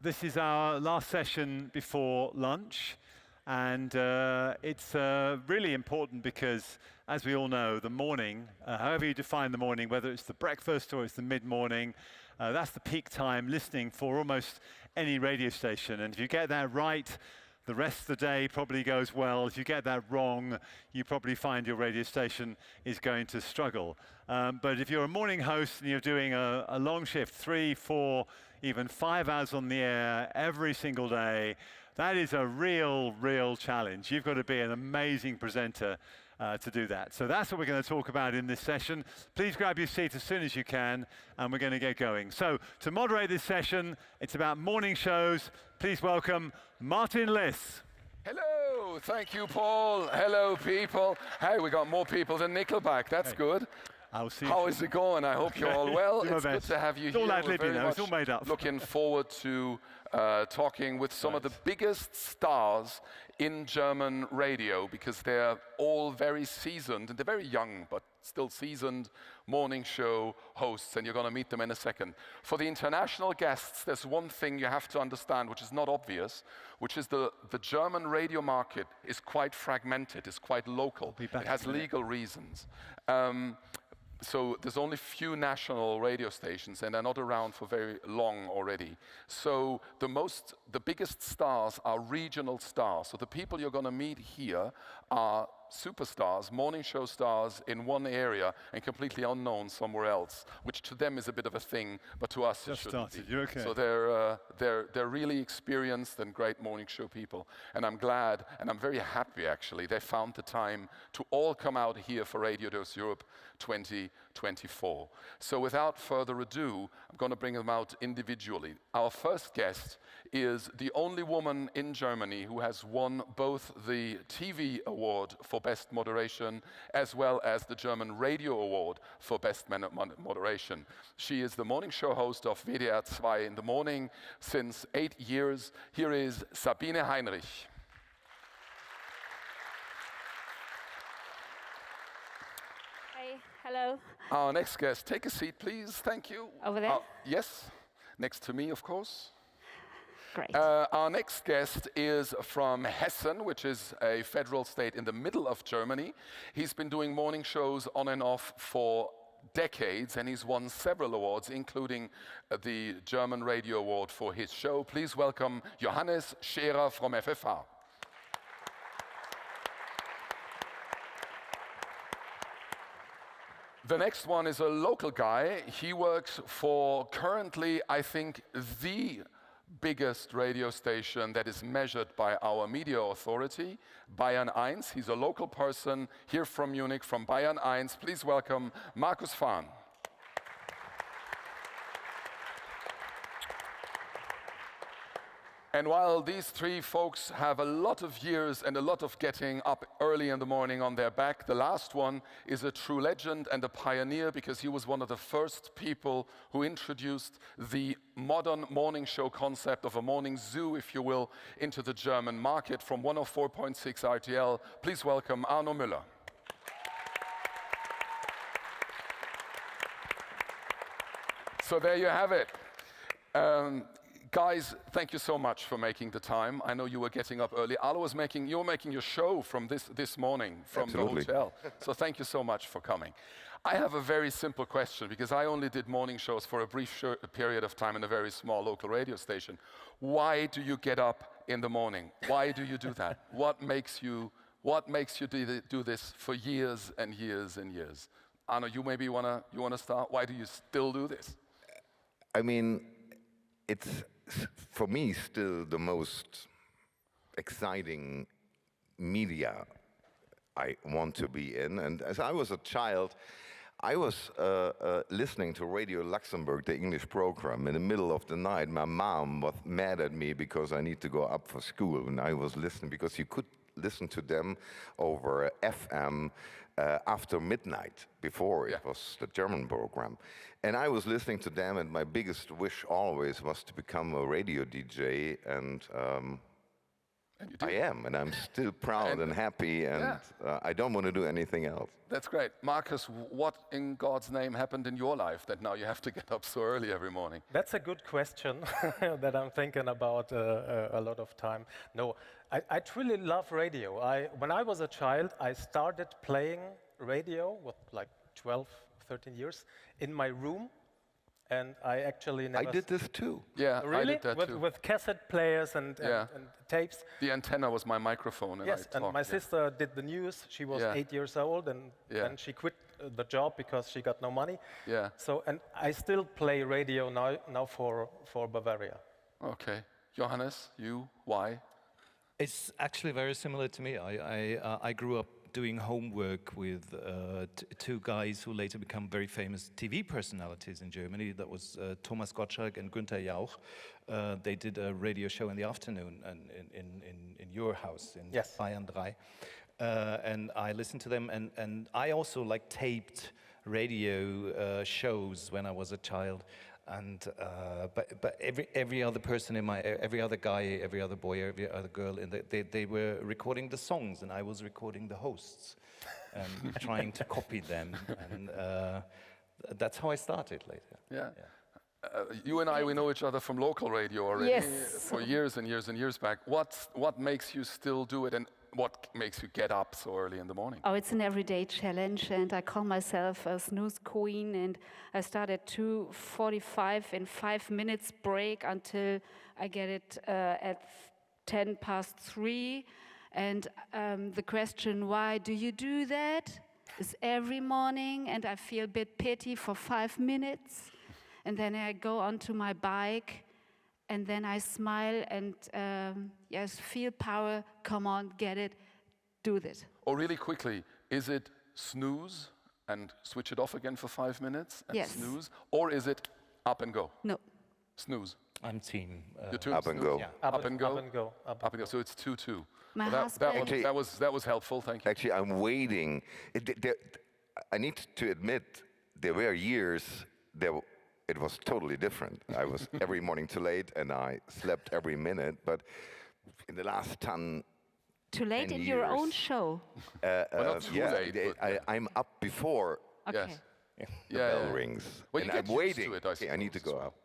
This is our last session before lunch, and it's really important because, as we all know, the morning, however you define the morning, whether it's the breakfast or it's the mid-morning, that's the peak time listening for almost any radio station. And if you get that right, the rest of the day probably goes well. If you get that wrong, you probably find your radio station is going to struggle. But if you're a morning host and you're doing a long shift, 3, 4, even 5 hours on the air every single day, that is a real challenge. You've got to be an amazing presenter to do that. So that's what we're going to talk about in this session. Please grab your seat as soon as you can, and we're going to get going. So to moderate this session, it's about morning shows. Please welcome Martin Liss. Hello, thank you, Paul. Hello, people. Hey, we got more people than Nickelback. That's good. I'll see you. How is it going? I hope you're all well. Do my It's best. good to have you It's all here. ad-lib, you know. It's all made up. Looking forward to talking with some of the biggest stars in German radio, because they're all very seasoned, and they're very young, but still seasoned morning show hosts, and you're going to meet them in a second. For the international guests, there's one thing you have to understand, which is not obvious, which is the German radio market is quite fragmented, it's quite local. It has legal reasons. So there's only few national radio stations, and they're not around for very long already. So the biggest stars are regional stars. So the people you're going to meet here are superstars, morning show stars in one area and completely unknown somewhere else, which to them is a bit of a thing, but to us it shouldn't be. You're okay. So they're really experienced and great morning show people, and I'm glad and I'm very happy actually they found the time to all come out here for Radiodays Europe 2024. So without further ado, I'm going to bring them out individually. Our first guest is the only woman in Germany who has won both the TV award for Best Moderation as well as the German Radio Award for Best Moderation. She is the morning show host of WDR 2 in the morning since 8 years. Here is Sabine Heinrich. Hi, hello. Our next guest, take a seat please, thank you. Over there? Yes, next to me of course. Great. Our next guest is from Hessen, which is a federal state in the middle of Germany. He's been doing morning shows on and off for decades, and he's won several awards, including the German Radio Award for his show. Please welcome Johannes Scherer from FFH. The next one is a local guy. He works for currently, I think, the biggest radio station that is measured by our media authority, Bayern 1. He's a local person here from Munich, from Bayern 1. Please welcome Markus Fahn. And while these three folks have a lot of years and a lot of getting up early in the morning on their back, the last one is a true legend and a pioneer, because he was one of the first people who introduced the modern morning show concept of a morning zoo, if you will, into the German market from 104.6 RTL. Please welcome Arno Müller. So there you have it. Guys, thank you so much for making the time. I know you were getting up early. Arno was you were making your show from this morning from Absolutely. the hotel. So thank you so much for coming. I have a very simple question, because I only did morning shows for a brief period of time in a very small local radio station. Why do you get up in the morning? Why do you do that? What makes you do this for years and years and years? Arno, you maybe wanna start. Why do you still do this? I mean, it's for me still the most exciting media I want to be in. And as I was a child, I was listening to Radio Luxembourg, the English program, in the middle of the night. My mom was mad at me because I need to go up for school, and I was listening because you could listen to them over FM after midnight. Before it was the German program. And I was listening to them, and my biggest wish always was to become a radio DJ. And And you did. I am, and I'm still proud and happy, and I don't want to do anything else. That's great. Markus, what in God's name happened in your life that now you have to get up so early every morning? That's a good question that I'm thinking about a lot of time. No, I truly love radio. When I was a child, I started playing radio with like 12, 13 years in my room. And I actually never... I did this too. Yeah, Really? I did that too. With cassette players and tapes? The antenna was my microphone. And Yes, I and talked, my sister did the news. She was 8 years old, and then she quit the job because she got no money. Yeah. So, and I still play radio now for Bavaria. Okay. Johannes, you, why? It's actually very similar to me. I grew up doing homework with two guys who later become very famous TV personalities in Germany. That was Thomas Gottschalk and Günther Jauch. They did a radio show in the afternoon in your house in Bayern 3. And I listened to them, and I also like taped radio shows when I was a child. And but every other person in every other guy, every other boy, every other girl, they were recording the songs, and I was recording the hosts, and trying to copy them, and that's how I started later. Yeah. You and I, we know each other from local radio already for years and years and years back. What makes you still do it, and what makes you get up so early in the morning? Oh, it's an everyday challenge, and I call myself a snooze queen, and I start at 2:45 in 5 minutes break until I get it at 3:10. And the question, why do you do that, is every morning, and I feel a bit pity for 5 minutes, and then I go onto my bike, and then I smile and feel power. Come on, get it, do this. Oh, really quickly, is it snooze and switch it off again for 5 minutes and snooze, or is it up and go? No. Snooze. I'm team. Up and go. Yeah. Up and go. Up and go. Up and go. So it's 2-2. My Well, husband. that was helpful. Thank you. Actually, I'm waiting. I need to admit, there were years it was totally different. I was every morning too late, and I slept every minute. But in the last 10 Too late 10 in your own years. show. not too late, but I'm up before Okay. Yes. the bell rings, Well, you and get I'm used to waiting. it, I Okay, I need to suppose, go as well. up.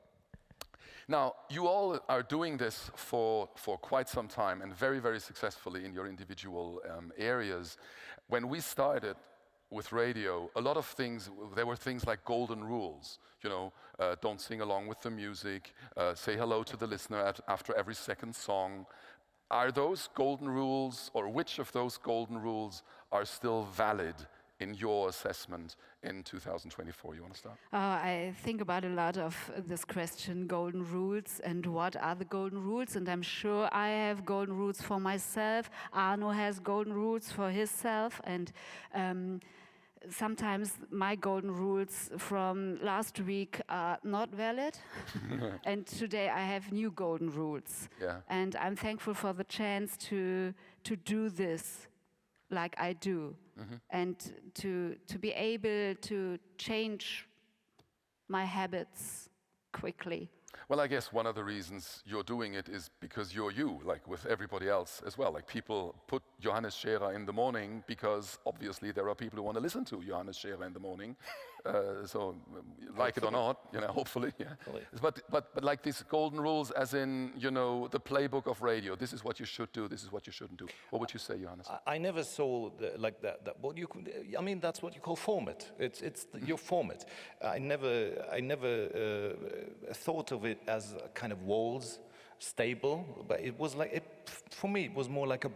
Now, you all are doing this for quite some time and very, very successfully in your individual areas. When we started with radio, a lot of things, there were things like golden rules. You know, don't sing along with the music, say hello to the listener after every second song. Are those golden rules, or which of those golden rules are still valid in your assessment in 2024? You want to start? I think about a lot of this question, golden rules, and what are the golden rules? And I'm sure I have golden rules for myself. Arno has golden rules for himself, and sometimes my golden rules from last week are not valid. And today I have new golden rules. Yeah. And I'm thankful for the chance to do this like I do. And to be able to change my habits quickly. Well, I guess one of the reasons you're doing it is because you're you, like with everybody else as well. Like people put Johannes Scherer in the morning because obviously there are people who want to listen to Johannes Scherer in the morning. So, like it or not, you know, hopefully, yeah. But like these golden rules, as in, you know, the playbook of radio. This is what you should do. This is what you shouldn't do. What would you say, Johannes? I never saw like that. What you could, I mean, that's what you call format. It's your format. I never thought of it as a kind of walls, stable. But it was like for me. It was more like a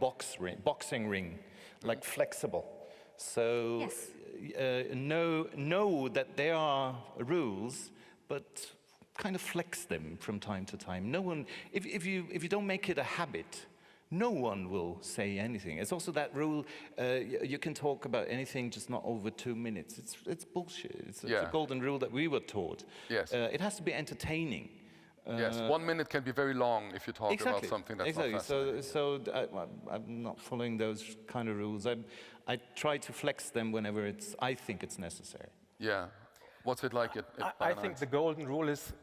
boxing ring, like flexible. So know that there are rules, but kind of flex them from time to time. No one, if you don't make it a habit, no one will say anything. It's also that rule, you can talk about anything, just not over 2 minutes. It's bullshit. It's a golden rule that we were taught. Yes. It has to be entertaining. Yes, 1 minute can be very long if you talk about something that's not fascinating. So I'm not following those kind of rules. I try to flex them whenever I think it's necessary. Yeah. What's it like at I think the golden rule is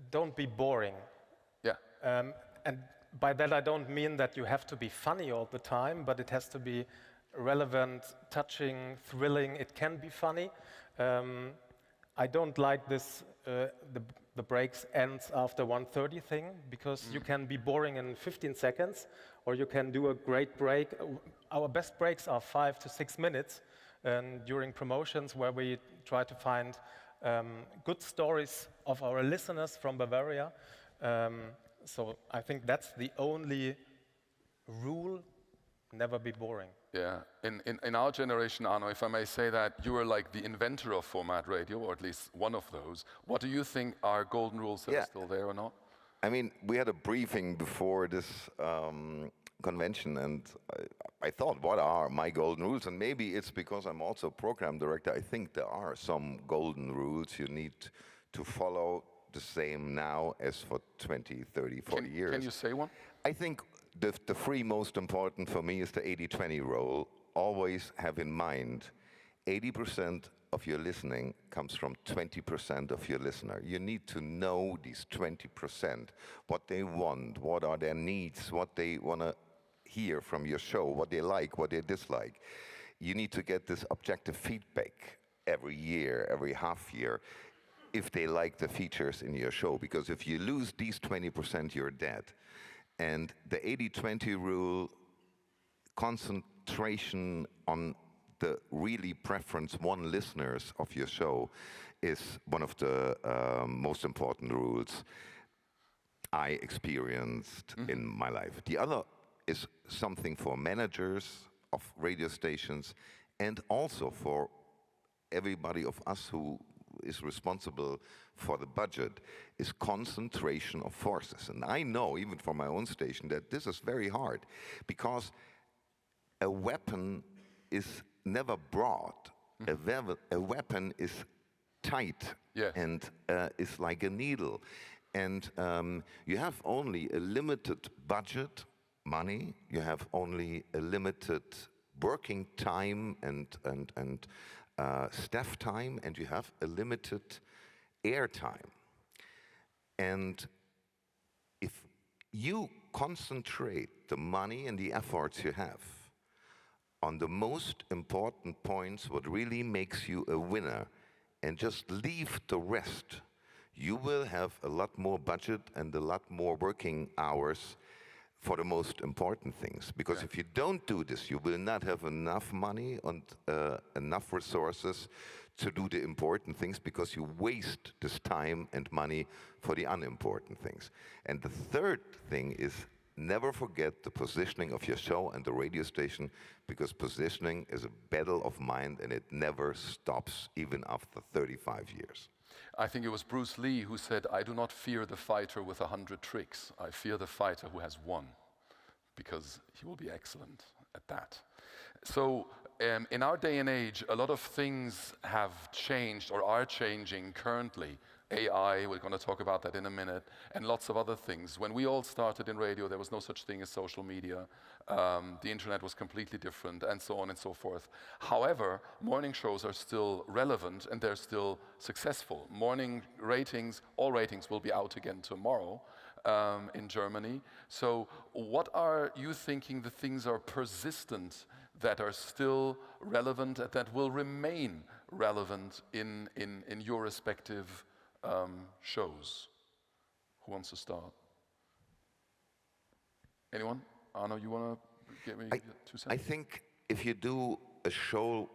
don't be boring. Yeah. And by that I don't mean that you have to be funny all the time, but it has to be relevant, touching, thrilling. It can be funny. I don't like this, the breaks ends after 1:30 thing, because you can be boring in 15 seconds, or you can do a great break. Our best breaks are 5 to 6 minutes, and during promotions where we try to find good stories of our listeners from Bavaria. So I think that's the only rule, never be boring. Yeah, in our generation, Arno, if I may say that, you were like the inventor of format radio, or at least one of those. What do you think are golden rules that are still there or not? I mean, we had a briefing before this convention, and I thought, what are my golden rules? And maybe it's because I'm also program director. I think there are some golden rules you need to follow the same now as for 20, 30, 40 years. Can you say one? I think the three most important for me is the 80-20 rule. Always have in mind, 80% of your listening comes from 20% of your listener. You need to know these 20%, what they want, what are their needs, what they want to hear from your show, what they like, what they dislike. You need to get this objective feedback every year, every half year, if they like the features in your show. Because if you lose these 20%, you're dead. And the 80-20 rule, concentration on the really preference one listeners of your show, is one of the most important rules I experienced in my life. The other is something for managers of radio stations, and also for everybody of us who is responsible for the budget, is concentration of forces. And I know, even for my own station, that this is very hard, because a weapon is never broad. A weapon is tight and is like a needle. And you have only a limited budget, money, you have only a limited working time and staff time, and you have a limited air time. And if you concentrate the money and the efforts you have on the most important points, what really makes you a winner, and just leave the rest, you will have a lot more budget and a lot more working hours for the most important things. Because if you don't do this, you will not have enough money and enough resources to do the important things, because you waste this time and money for the unimportant things. And the third thing is, never forget the positioning of your show and the radio station, because positioning is a battle of mind and it never stops, even after 35 years. I think it was Bruce Lee who said, "I do not fear the fighter with 100 tricks. I fear the fighter who has one, because he will be excellent at that." So in our day and age, a lot of things have changed or are changing currently. AI, we're going to talk about that in a minute, and lots of other things. When we all started in radio, there was no such thing as social media. The internet was completely different, and so on and so forth. However, morning shows are still relevant, and they're still successful. Morning ratings, all ratings will be out again tomorrow in Germany. So what are you thinking the things are persistent, that are still relevant, that will remain relevant in your respective shows? Who wants to start? Anyone? Arno, you want to give me 2 seconds? I think if you do a show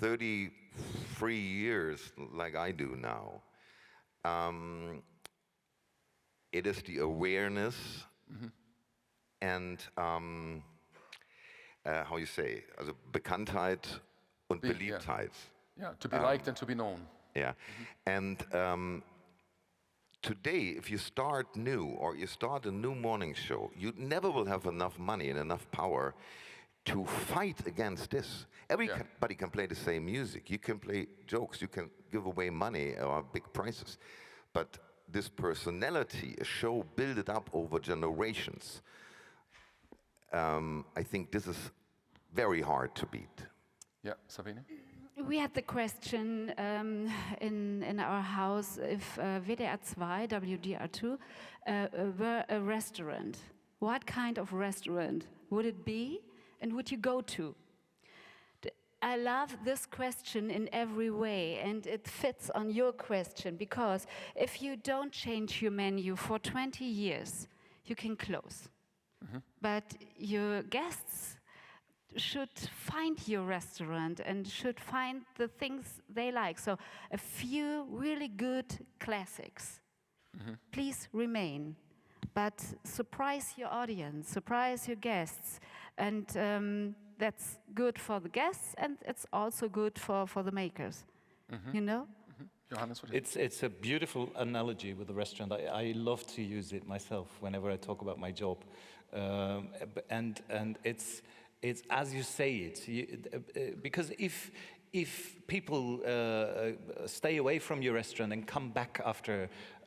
33 years like I do now, it is the awareness and how you say, also Bekanntheit und Beliebtheit. Yeah, to be liked and to be known. Yeah, and today, if you start new or you start a new morning show, you never will have enough money and enough power to fight against this. Everybody can play the same music. You can play jokes. You can give away money or big prizes. But this personality, a show built up over generations, I think this is very hard to beat. Yeah, Sabine? We had the question in our house if WDR 2, WDR 2 were a restaurant, what kind of restaurant would it be and would you go to? I love this question in every way, and it fits on your question, because if you don't change your menu for 20 years, you can close. But your guests should find your restaurant and should find the things they like. So a few really good classics. Please remain, but surprise your audience, surprise your guests, and that's good for the guests, and it's also good for the makers. You know? Johannes, what do you It's a beautiful analogy with the restaurant. I love to use it myself whenever I talk about my job, and it's as you say it, because if people stay away from your restaurant and come back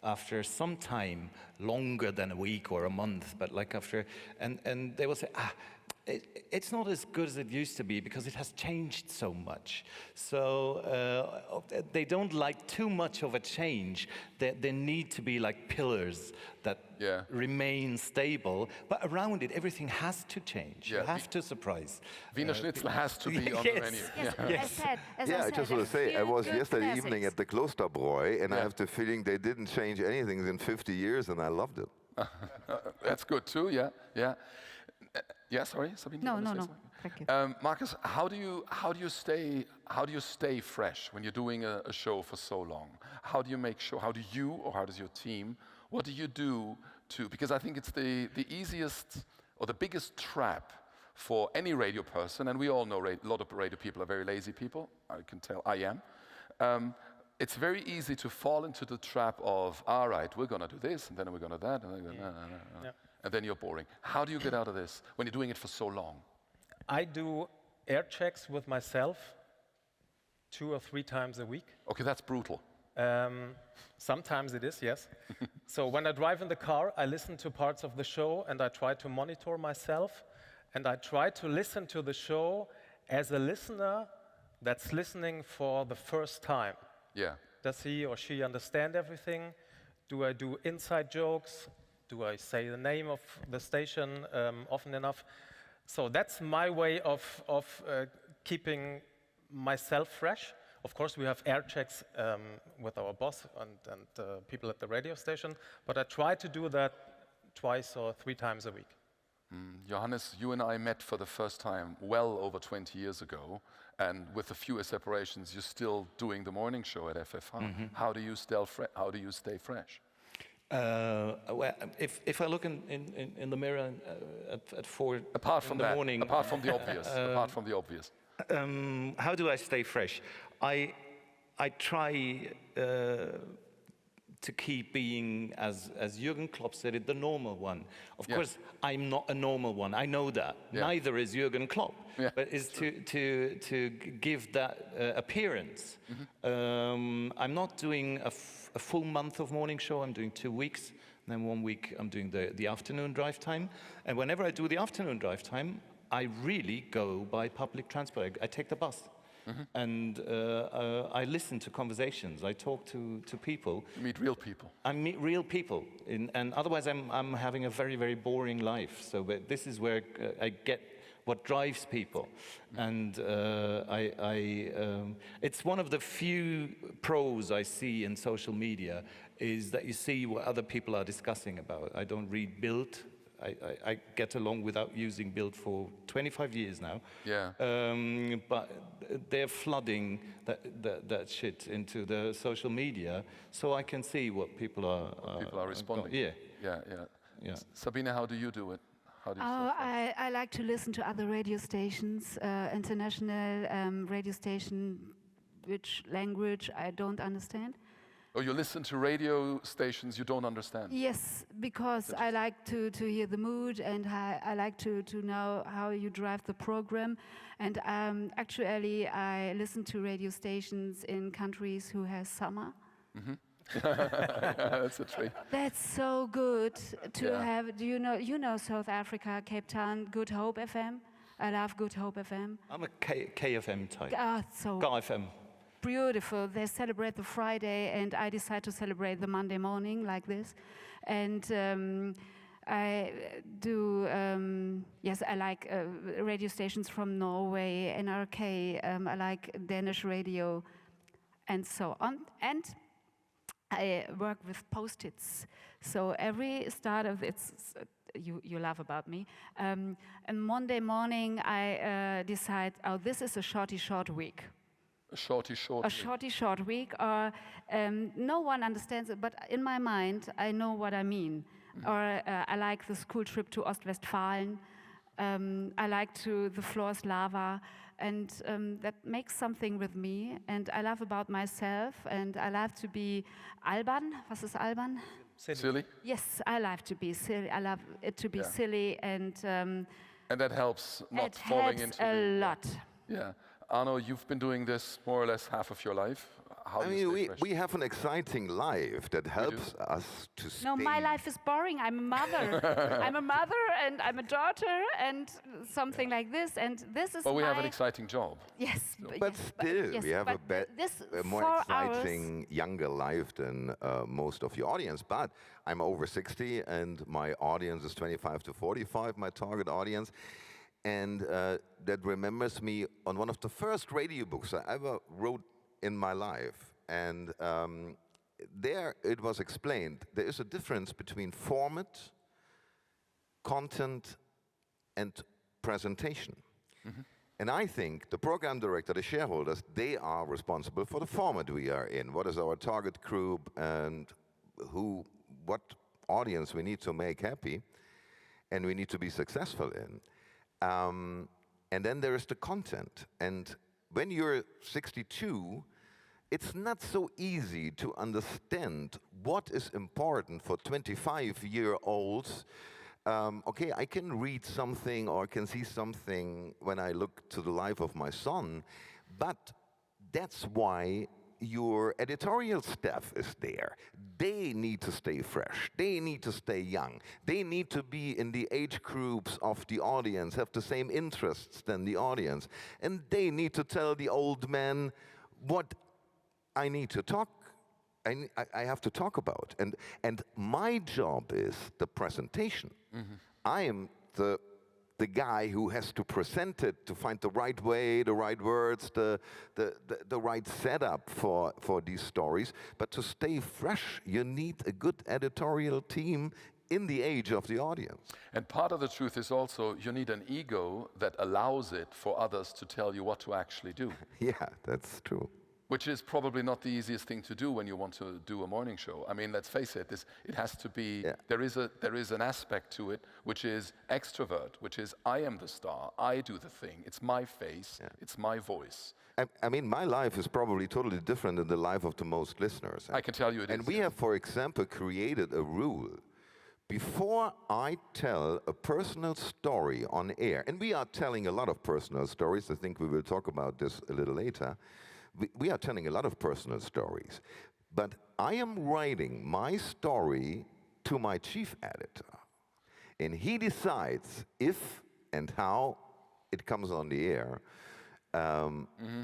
after some time, longer than a week or a month, but like after, and they will say, it's not as good as it used to be because it has changed so much. So they don't like too much of a change. There need to be like pillars that remain stable, but around it, everything has to change. You have to surprise. Wiener Schnitzel has to be on the menu. I just want to say, I was yesterday evening at the Klosterbräu, and I have the feeling they didn't change anything in 50 years, and I loved it. That's good too, yeah. Yeah, sorry, Sabine. No. Thank you. Markus, how do you stay fresh when you're doing a show for so long? How do you make sure? How do you, or how does your team? What do you do to? Because I think it's the easiest or the biggest trap for any radio person, and we all know a lot of radio people are very lazy people. I can tell I am. It's very easy to fall into the trap of, all right, we're going to do this, and then we're going to that, and then and then you're boring. How do you get out of this when you're doing it for so long? I do air checks with myself 2 or 3 times a week. Okay, that's brutal. Sometimes it is, yes. So when I drive in the car, I listen to parts of the show and I try to monitor myself, and I try to listen to the show as a listener that's listening for the first time. Yeah. Does he or she understand everything? Do I do inside jokes? Do I say the name of the station often enough? So that's my way of keeping myself fresh. Of course, we have air checks with our boss and people at the radio station, but I try to do that 2 or 3 times a week. Johannes, you and I met for the first time well over 20 years ago, and with a few separations, you're still doing the morning show at FFH. How do you stay fresh? Well, if I look in the mirror at 4 in the morning, apart from the obvious, how do I stay fresh? I try to keep being, as Jürgen Klopp said it, the normal one. Of course, I'm not a normal one. I know that. Neither is Jürgen Klopp. But is to give that appearance. I'm not doing a full month of morning show. I'm doing 2 weeks. And then 1 week I'm doing the afternoon drive time. And whenever I do the afternoon drive time, I really go by public transport. I take the bus. And I listen to conversations. I talk to people. You meet real people. I meet real people, and otherwise I'm having a very, very boring life. So this is where I get what drives people, and it's one of the few pros I see in social media is that you see what other people are discussing about. I don't read Bild. I get along without using Bild for 25 years now. But they're flooding that shit into the social media, so I can see what people are responding. Yeah. Sabine, how do you do it? How do you I like to listen to other radio stations, international radio station, which language I don't understand. Oh, you listen to radio stations you don't understand? Yes, because I like to hear the mood, and I like to know how you drive the program. And actually, I listen to radio stations in countries who have summer. That's a treat. That's so good to have. Do you know South Africa, Cape Town, Good Hope FM? I love Good Hope FM. I'm a KFM type. So KFM. Beautiful. They celebrate the Friday, and I decide to celebrate the Monday morning like this. And I do, yes, I like radio stations from Norway, NRK, I like Danish radio, and so on. And I work with Post-its. So every start of it's, you laugh about me. And Monday morning, I decide, oh, this is a short week. A short week, or no one understands it, but in my mind, I know what I mean. Or I like the school trip to Ostwestfalen. I like the floor's lava, and that makes something with me. And I love about myself, and I love to be albern. Was ist albern? Silly? Yes, I love to be silly. I love it to be silly, and that helps not it falling helps into a lot. Yeah. Arno, you've been doing this more or less half of your life. How I do you mean, stay fresh? we have an exciting life that helps us to stay. No, my life is boring. I'm a mother. I'm a mother, and I'm a daughter, and something like this. And this is Well, we have an exciting job. Yes, But still, yes, we have but a more 4 exciting, younger life than most of your audience. But I'm over 60, and my audience is 25 to 45, my target audience. And that remembers me on one of the first radio books I ever wrote in my life. And there it was explained, there is a difference between format, content, and presentation. And I think the program director, the shareholders, they are responsible for the format we are in. What is our target group, and what audience we need to make happy and we need to be successful in. And then there is the content. And when you're 62, it's not so easy to understand what is important for 25-year-olds. Okay, I can read something or I can see something when I look to the life of my son, but that's why your editorial staff is there. They need to stay fresh. They need to stay young. They need to be in the age groups of the audience, have the same interests than the audience. And they need to tell the old man what I need to talk. I have to talk about. And my job is the presentation. I am the guy who has to present it, to find the right way, the right words, the right setup for these stories. But to stay fresh, you need a good editorial team in the age of the audience. And part of the truth is also you need an ego that allows it for others to tell you what to actually do. Yeah, that's true. Which is probably not the easiest thing to do when you want to do a morning show. I mean, let's face it, it has to be, there is an aspect to it which is extrovert, which is I am the star, I do the thing, it's my face, it's my voice. I mean, my life is probably totally different than the life of the most listeners. I can tell you it is. And we have, for example, created a rule. Before I tell a personal story on air, and we are telling a lot of personal stories, I think we will talk about this a little later. We are telling a lot of personal stories, but I am writing my story to my chief editor, and he decides if and how it comes on the air,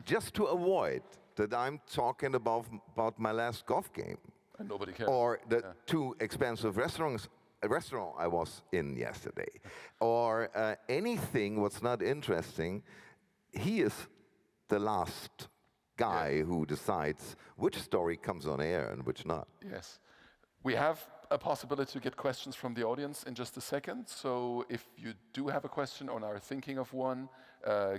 just to avoid that I'm talking about my last golf game. And nobody cares. Or the 2 expensive restaurant I was in yesterday, or anything what's not interesting. He is the last guy who decides which story comes on air and which not. Yes. We have a possibility to get questions from the audience in just a second. So if you do have a question or are thinking of one,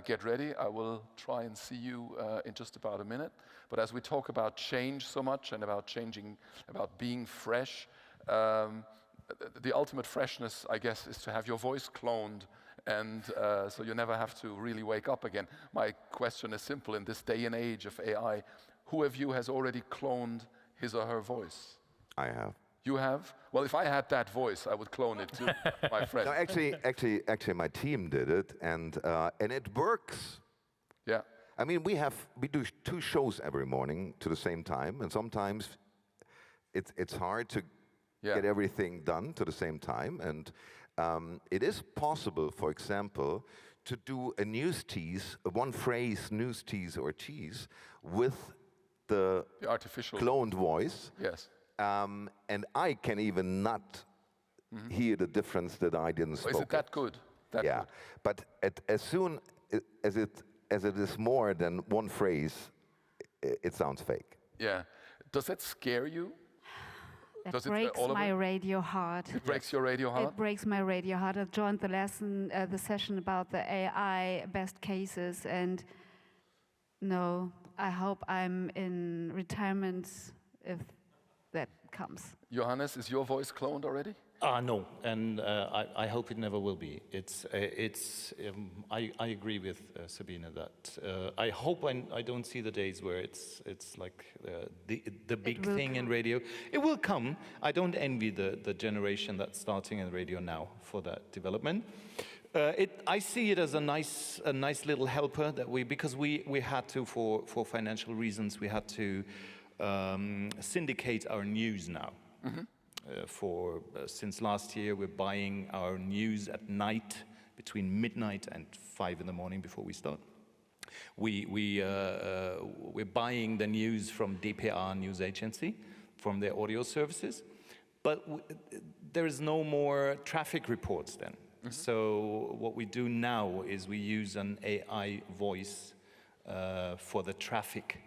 get ready. I will try and see you in just about a minute. But as we talk about change so much and about changing, about being fresh, the ultimate freshness, I guess, is to have your voice cloned. And so you never have to really wake up again. My question is simple. In this day and age of AI, who of you has already cloned his or her voice? I have. You have? Well, if I had that voice, I would clone it too, my friend. No, actually, my team did it, and it works. Yeah. I mean, we do 2 shows every morning to the same time, and sometimes it's hard to get everything done to the same time. And it is possible, for example, to do a news tease, a one-phrase news tease or tease with the artificial cloned voice. Yes. And I can even not hear the difference that I didn't Is spoke it that good? That yeah, good? but as soon as it is more than one phrase, it sounds fake. Yeah. Does that scare you? That Does it, breaks Oliver? my radio heart. It breaks your radio heart? It breaks my radio heart. I joined the session about the AI best cases, and no, I hope I'm in retirement if that comes. Johannes, is your voice cloned already? No, and I hope it never will be. I agree with Sabine that I hope I don't see the days where it's like the big thing in radio. It will come. I don't envy the generation that's starting in radio now for that development. I see it as a nice little helper that because we had to for financial reasons we had to syndicate our news now. Since last year, we're buying our news at night between midnight and 5 in the morning before we start. We're buying the news from DPR News Agency, from their audio services, but there is no more traffic reports then. So what we do now is we use an AI voice for the traffic.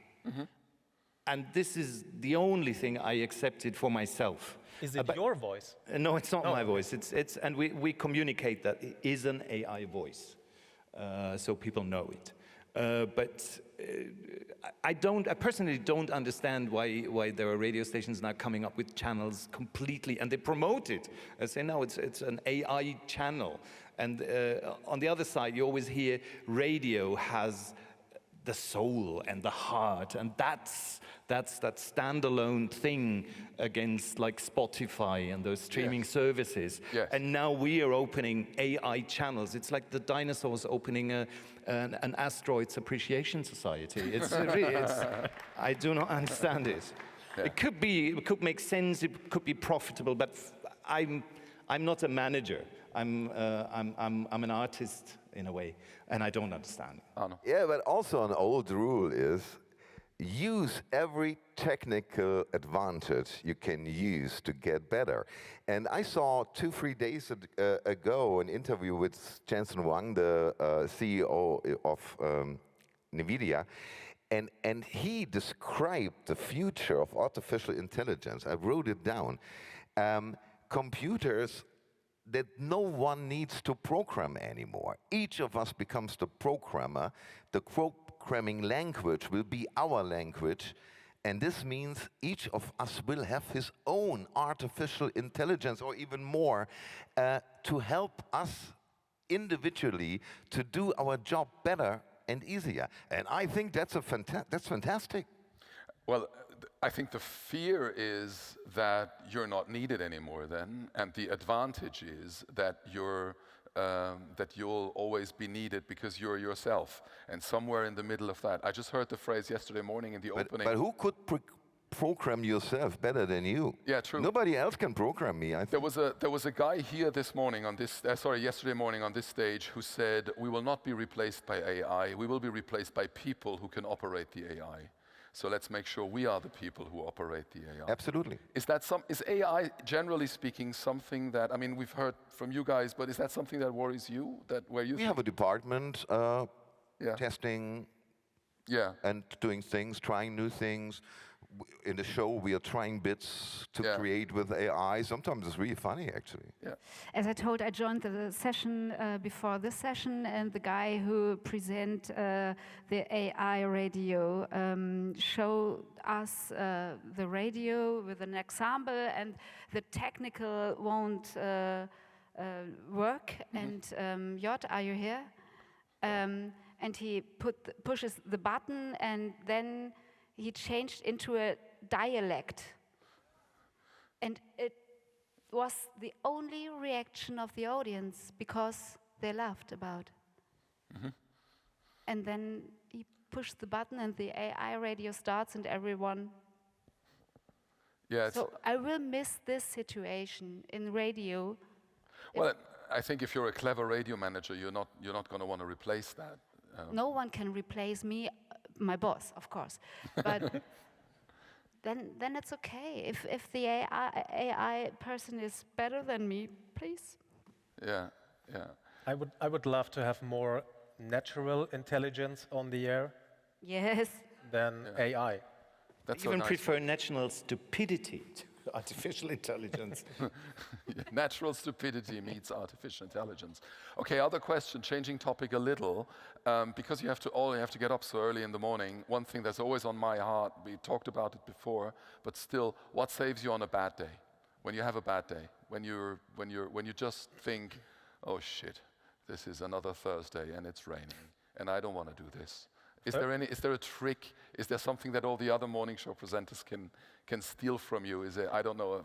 And this is the only thing I accepted for myself. Is it your voice? No, it's not my voice. And we communicate that it is an AI voice, so people know it. But I personally don't understand why there are radio stations now coming up with channels completely, and they promote it and say, no, it's an AI channel. And on the other side, you always hear radio has the soul and the heart, and that's that standalone thing against like Spotify and those streaming services. Yes. And now we are opening AI channels. It's like the dinosaurs opening an asteroids appreciation society. I do not understand it. Yeah. It could make sense. It could be profitable, but I'm not a manager. I'm an artist in a way, and I don't understand. Arno. Yeah, but also an old rule is use every technical advantage you can use to get better. And I saw 2-3 days ago an interview with Jensen Huang, the CEO of NVIDIA, and he described the future of artificial intelligence. I wrote it down. Computers that no one needs to program anymore. Each of us becomes the programmer. The programming language will be our language, and this means each of us will have his own artificial intelligence, or even more, to help us individually to do our job better and easier. And I think that's fantastic. Well, I think the fear is that you're not needed anymore then, and the advantage is that you'll always be needed because you're yourself. And somewhere in the middle of that, I just heard the phrase yesterday morning in the opening. But who could program yourself better than you? Yeah, true. Nobody else can program me, I think. There was a guy here yesterday morning on this stage who said, we will not be replaced by AI, we will be replaced by people who can operate the AI. So let's make sure we are the people who operate the AI. Absolutely. Is AI, generally speaking, something that, I mean, we've heard from you guys, but is that something that worries you? We have a department testing and doing things, trying new things. In the show, we are trying bits to create with AI. Sometimes it's really funny, actually. Yeah. As I told, I joined the session before this session, and the guy who present the AI radio showed us the radio with an example, and the technical won't work. And Jot, are you here? And he pushes the button, and then he changed into a dialect. And it was the only reaction of the audience because they laughed about. And then he pushed the button and the AI radio starts and everyone. Yeah. So I will miss this situation in radio. Well, I think if you're a clever radio manager, you're not going to want to replace that. No one can replace me, my boss, of course. But then it's okay. If the AI person is better than me, please. Yeah, yeah. I would love to have more natural intelligence on the air Yes. than AI. That's Even so nice. prefer national stupidity to artificial intelligence. Natural stupidity meets artificial intelligence. Okay, other question, changing topic a little, because you have to get up so early in the morning. One thing that's always on my heart, we talked about it before, but still, what saves you on a bad day? When you have a bad day, when you just think, oh shit, this is another Thursday and it's raining, and I don't want to do this. Is there a trick? Is there something that all the other morning show presenters can steal from you? Is it, I don't know,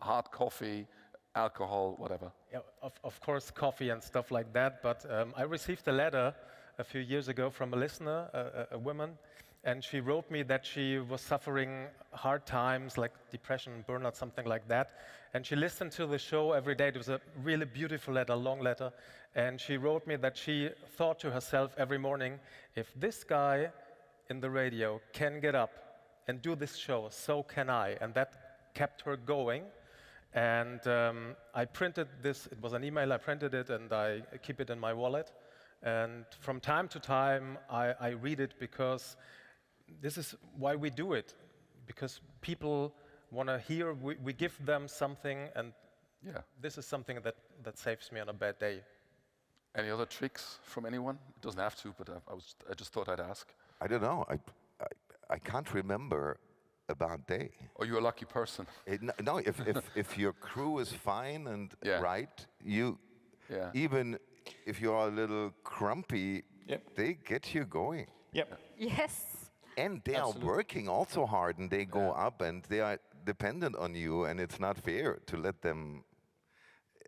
hard coffee, alcohol, whatever? Yeah, of course, coffee and stuff like that. But I received a letter a few years ago from a listener, a woman, and she wrote me that she was suffering hard times like depression, burnout, something like that. And she listened to the show every day. It was a really beautiful letter, long letter. And she wrote me that she thought to herself every morning, if this guy in the radio can get up and do this show, so can I. And that kept her going. And I printed this, it was an email, I printed it and I keep it in my wallet. And from time to time, I read it because this is why we do it. Because people want to hear, we give them something, and this is something that saves me on a bad day. Any other tricks from anyone? It doesn't have to, but I just thought I'd ask. I don't know. I can't remember a bad day. Or you're a lucky person. No, if your crew is fine and right, Yeah. even if you're a little grumpy, they get you going. Yep. Yes. And they are working also hard, and they go up, and they are dependent on you, and it's not fair to let them.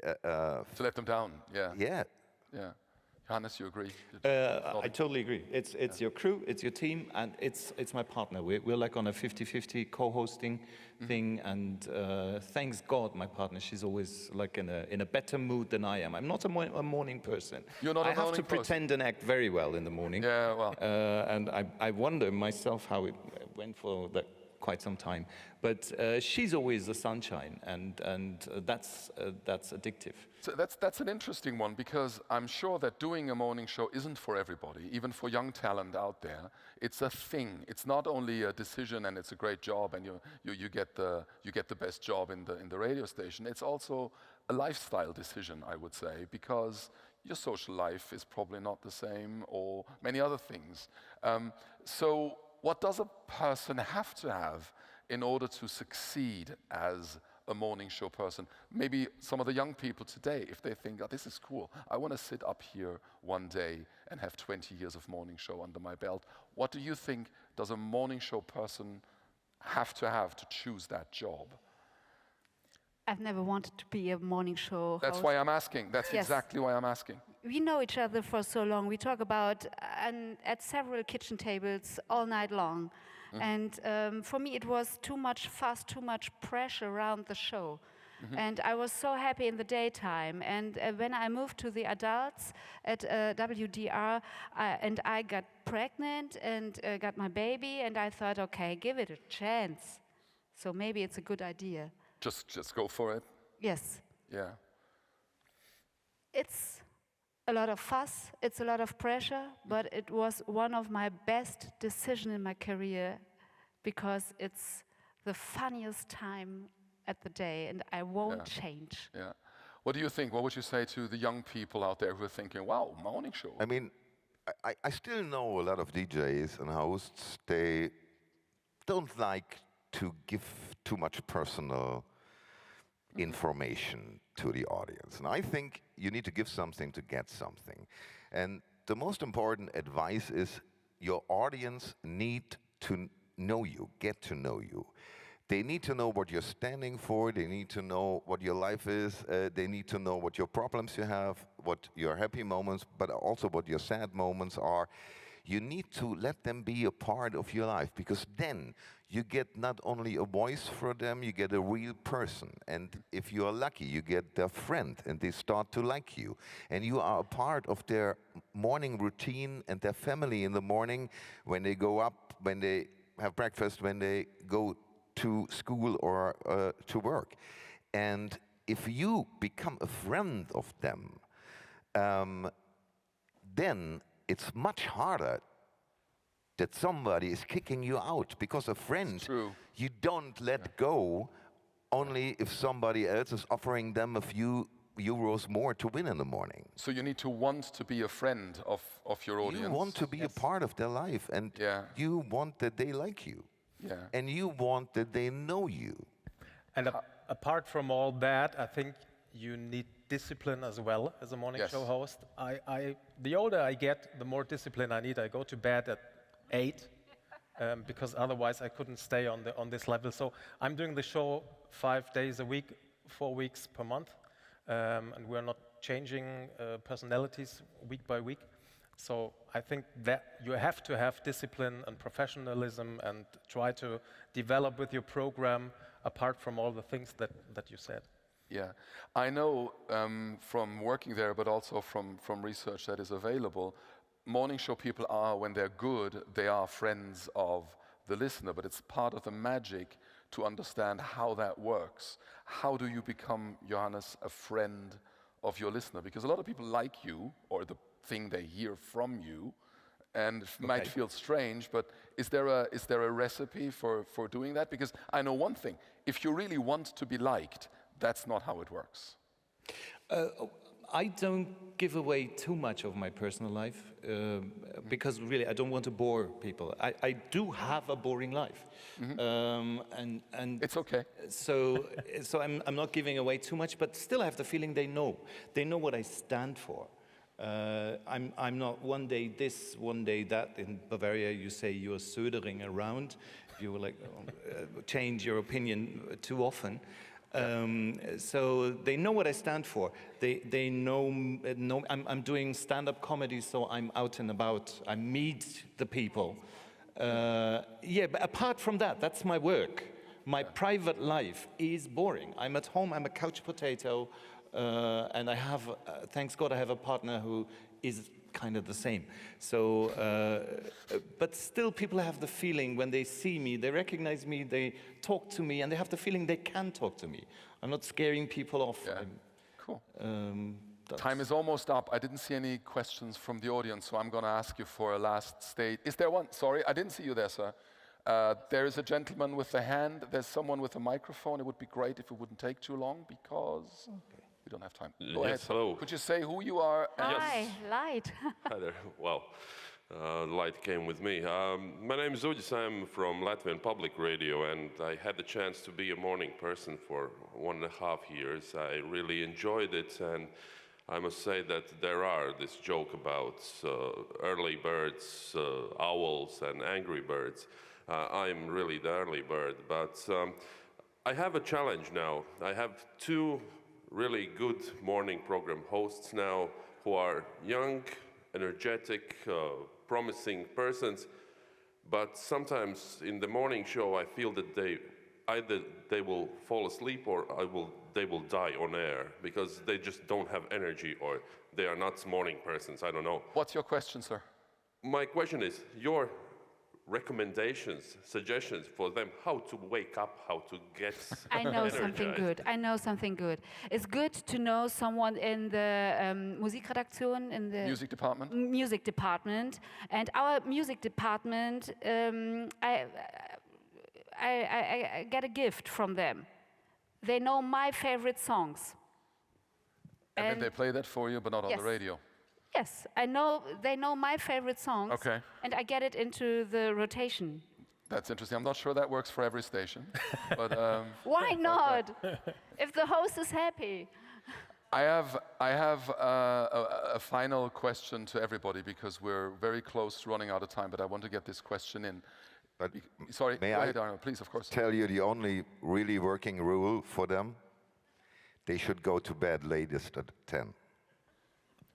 To let them down, yeah. Yeah. Yeah. Johannes, you agree? I totally agree. It's your crew, it's your team, and it's my partner. We're like on a 50-50 co-hosting thing, and thanks God, my partner, she's always like in a better mood than I am. I'm not a morning person. You're not a I have morning to pretend and act very well in the morning. Yeah, well. And I wonder myself how it went for that quite some time. But she's always the sunshine, and that's addictive. So that's an interesting one, because I'm sure that doing a morning show isn't for everybody, even for young talent out there. It's a thing. It's not only a decision and it's a great job and you get the best job in the radio station. It's also a lifestyle decision, I would say, because your social life is probably not the same, or many other things. So what does a person have to have in order to succeed as a morning show person? Maybe some of the young people today, if they think, oh, this is cool, I want to sit up here one day and have 20 years of morning show under my belt. What do you think does a morning show person have to choose that job? I've never wanted to be a morning show That's host. why I'm asking. That's exactly why I'm asking. We know each other for so long. We talk about at several kitchen tables all night long. And for me, it was too much fuss, too much pressure around the show. And I was so happy in the daytime. And when I moved to the adults at WDR, and I got pregnant and got my baby, and I thought, okay, give it a chance. So maybe it's a good idea. Just go for it. Yes. Yeah. It's a lot of fuss, it's a lot of pressure, but it was one of my best decisions in my career, because it's the funniest time at the day, and I won't change. Yeah. What do you think? What would you say to the young people out there who are thinking, wow, morning show? I mean, I still know a lot of DJs and hosts, they don't like to give too much personal information to the audience. And I think you need to give something to get something. And the most important advice is your audience need to know you, get to know you. They need to know what you're standing for. They need to know what your life is. They need to know what your problems you have, what your happy moments, but also what your sad moments are. You need to let them be a part of your life, because then you get not only a voice for them, you get a real person. And if you are lucky, you get their friend, and they start to like you. And you are a part of their morning routine and their family in the morning, when they go up, when they have breakfast, when they go to school or to work. And if you become a friend of them, then it's much harder that somebody is kicking you out, because a friend you don't let go only if somebody else is offering them a few euros more to win in the morning. So you need to want to be a friend of your audience. You want to be a part of their life, and you want that they like you. And you want that they know you. And apart from all that, I think you need discipline as well as a morning show host. The older I get, the more discipline I need. I go to bed at 8 because otherwise I couldn't stay on this level. So I'm doing the show 5 days a week, 4 weeks per month, and we're not changing personalities week by week. So I think that you have to have discipline and professionalism and try to develop with your program apart from all the things that you said. Yeah, I know from working there, but also from research that is available, morning show people are, when they're good, they are friends of the listener, but it's part of the magic to understand how that works. How do you become, Johannes, a friend of your listener? Because a lot of people like you, or the thing they hear from you, and it might feel strange, but is there a recipe for doing that? Because I know one thing, if you really want to be liked, that's not how it works. I don't give away too much of my personal life because really I don't want to bore people. I do have a boring life, and it's okay. So I'm not giving away too much, but still I have the feeling they know what I stand for. I'm not one day this, one day that. In Bavaria, you say you're södering around. If you like change your opinion too often. So they know what I stand for. They know I'm doing stand-up comedy, so I'm out and about. I meet the people. But apart from that, that's my work. My private life is boring. I'm at home, I'm a couch potato, and I have, thanks God, I have a partner who is kind of the same. So, but still people have the feeling when they see me, they recognize me, they talk to me, and they have the feeling they can talk to me. I'm not scaring people off. Cool. Time is almost up. I didn't see any questions from the audience, so I'm going to ask you for a last state. Is there one? Sorry, I didn't see you there, sir. There is a gentleman with a hand. There's someone with a microphone. It would be great if it wouldn't take too long, because we don't have time. Go ahead. Hello. Could you say who you are? Hi, Light. Hi there. Well, Light came with me. My name is Udis. I'm from Latvian Public Radio, and I had the chance to be a morning person for 1.5 years. I really enjoyed it, and I must say that there are this joke about early birds, owls, and angry birds. I'm really the early bird, but I have a challenge now. I have 2 really good morning program hosts now who are young, energetic, promising persons, but sometimes in the morning show I feel that they will fall asleep or they will die on air because they just don't have energy or they are not morning persons. I don't know. What's your question, sir? My question is your recommendations, suggestions for them, how to wake up, how to get I know energized. something good. I know something good. It's good to know someone in the Musikredaktion, in the music department. And our music department, I get a gift from them. They know my favorite songs. And then they play that for you, but not on the radio. Yes, I know. They know my favorite songs, and I get it into the rotation. That's interesting. I'm not sure that works for every station, but why not? If the host is happy. I have a final question to everybody because we're very close to running out of time. But I want to get this question in. But sorry, may go I ahead, Arno, please, of course. Tell you the only really working rule for them? They should go to bed latest at 10.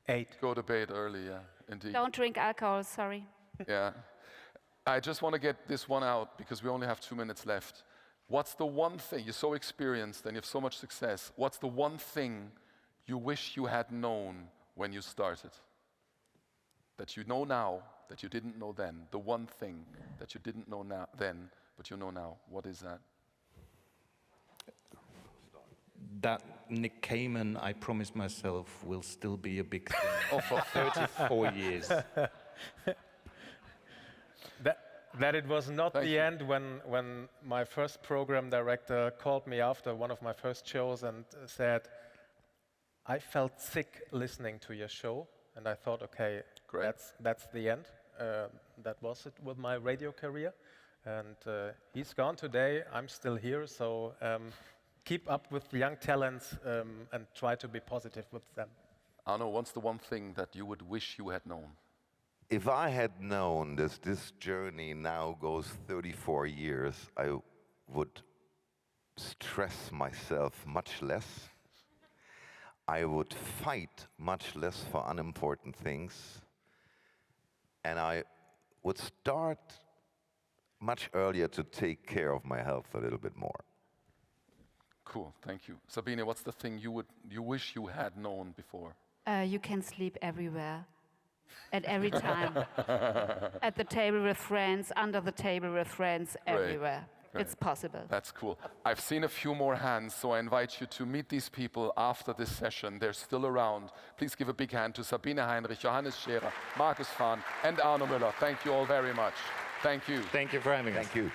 8. Go to bed early, yeah, indeed. Don't drink alcohol, sorry. Yeah. I just want to get this one out because we only have 2 minutes left. What's the one thing, you're so experienced and you have so much success, what's the one thing you wish you had known when you started? That you know now, that you didn't know then. The one thing that you didn't know then, but you know now. What is that? that Nick Cayman, I promised myself, will still be a big thing for 34 years. That it was not Thank the you. end when my first program director called me after one of my first shows and said, I felt sick listening to your show, and I thought, okay, Great. that's the end. That was it with my radio career, and he's gone today. I'm still here, so keep up with young talents and try to be positive with them. Arno, what's the one thing that you would wish you had known? If I had known that this journey now goes 34 years, I would stress myself much less. I would fight much less for unimportant things. And I would start much earlier to take care of my health a little bit more. Cool, thank you. Sabine, what's the thing you wish you had known before? You can sleep everywhere, at every time. At the table with friends, under the table with friends, everywhere. Great. It's possible. That's cool. I've seen a few more hands, so I invite you to meet these people after this session. They're still around. Please give a big hand to Sabine Heinrich, Johannes Scherer, Markus Fahn, and Arno Müller. Thank you all very much. Thank you. Thank you for having us. Thank you.